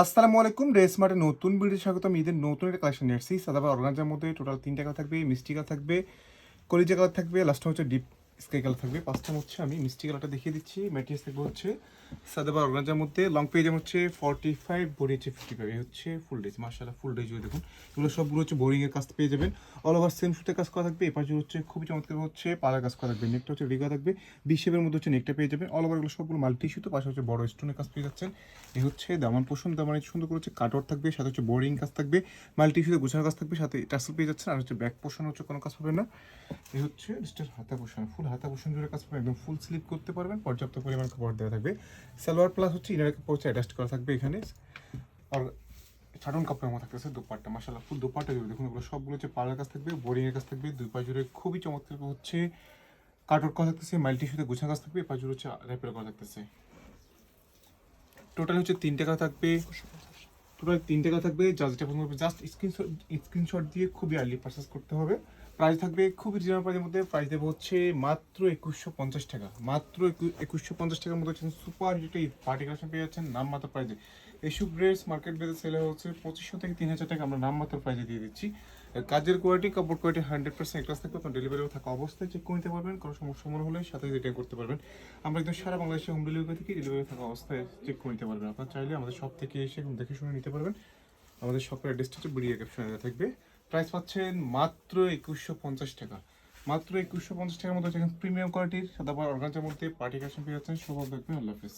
আসসালামু আলাইকুম, ড্রেস মার্টের নতুন ভিডিও স্বাগতম। ঈদের নতুন একটা কালেকশন নিয়ে আসছি। সাদাবাই অর্গানজার মধ্যে টোটাল 3টা কালার থাকবে, মিষ্টি কালার থাকবে, কলিজা কালার থাকবে, লাস্টে হচ্ছে ডিপ স্কাই কালার থাকবে। পাঁচটা হচ্ছে আমি মিষ্টি কালারটা দেখিয়ে দিচ্ছি। ম্যাটেরিয়ালস থাকবে হচ্ছে সাদাবাই অর্গানজার মধ্যে লং পেজ হচ্ছে 45, বডি হচ্ছে 55। এই হচ্ছে ফুল ড্রেস, মাশাআল্লাহ ফুল ড্রেস দেখুন। এগুলো সবগুলো হচ্ছে বোরিংয়ের কাজ পেয়ে যাবেন। অল ওভার সেম সুতে কাজ করা থাকবে। এপাশে হচ্ছে খুবই চমৎকার হচ্ছে পাড়ার কাজ করা থাকবে। নেকটা হচ্ছে রিগা থাকবে, বিশেপের মধ্যে হচ্ছে নেকটা পেয়ে যাবেন। অল ওভার এগুলো সবগুলো মাল্টি ইস্যু, তো পাশে হচ্ছে বড় স্টোনের কাজ পেয়ে যাচ্ছেন। এই হচ্ছে দামান পোষণ, দামানে সুন্দর করে হচ্ছে কাটওয়ার্ক থাকবে, সাথে হচ্ছে বোরিং কাজ থাকবে, মাল্টি ইস্যুতে গোছানো কাজ থাকবে, সাথে টাসেল পেয়ে যাচ্ছেন। আর হচ্ছে ব্যাক পোষণ হচ্ছে কোনো কাজ হবে না। এই হচ্ছে স্টার হাতা পোষণ, ফুল হাতা পোষণ জুড়ে কাজ পাবেন, একদম ফুল স্লিপ করতে পারবেন। পর্যাপ্ত পরিমাণ কাপড় দেওয়া থাকবে। সালোয়ার প্লাস হচ্ছে ইনার কাপড় হচ্ছে অ্যাটাচ করা থাকবে এখানে। আর ছাটন কাপড়ের মতো থাকতেছে দুপাট্টা, মাশাআল্লাহ ফুল দুপাট্টা জুড়ে দেখুন। এগুলো সবগুলো হচ্ছে পার্লার কাজ থাকবে, বোরিং এর কাজ থাকবে। দুই পাশ জুড়ে খুবই চমৎকার হচ্ছে কাটওয়ার্ক করা থাকতেছে, মাল্টি ইস্যুতে গোছানো কাজ থাকবে। পাশ জুড়ে হচ্ছে র্যাপের করা থাকতেছে। টোটাল হচ্ছে 3 টাকা থাকবে। টোটাল 3 টাকা থাকবে। জাস্ট পছন্দ করবে জাস্ট স্ক্রিনশট দিয়ে খুবই আর্লি পারচেস করতে হবে। প্রাইস থাকবে খুবই রিজনেবল প্রাইসের মধ্যে। প্রাইস দেবো হচ্ছে মাত্র 2150 টাকা। মাত্র 2150 টাকার মধ্যে হচ্ছে সুপার হিট এই পার্টি কালেকশন পেয়ে যাচ্ছেন নাম মাত্র প্রাইসে। এইসব ড্রেস মার্কেট বেজে সেল হচ্ছে 2500 থেকে 3000 টাকা, আমরা নাম মাত্র প্রাইসে দিয়ে দিচ্ছি। কাজের কোয়ালিটি, কাপড় কোয়ালিটি 100% ক্লাস থাকবে। আপনার ডেলিভারিও থাকা অবস্থায় চেক করে নিতে পারবেন। কোনো সমস্যা মনে হলে সাথে রিটার্ন করতে পারবেন। আমরা একদম সারা বাংলাদেশে হোম ডেলিভারি থেকে ডেলিভারি থাকা অবস্থায় চেক করে নিতে পারবেন। আপনার চাইলে আমাদের শপ থেকে এসে দেখে শুনে নিতে পারবেন। আমাদের শপের অ্যাড্রেসটা হচ্ছে ভিডিও ক্যাপশনে দেওয়া থাকবে। প্রাইস পাচ্ছেন মাত্র 2150 টাকা। মাত্র 2150 টাকার মধ্যে প্রিমিয়াম কোয়ালিটির সাদাবাই অর্গানজার মধ্যে পার্টি কালেকশন পেয়ে যাচ্ছেন। সব দেখবেন। আল্লাহ হাফেজ।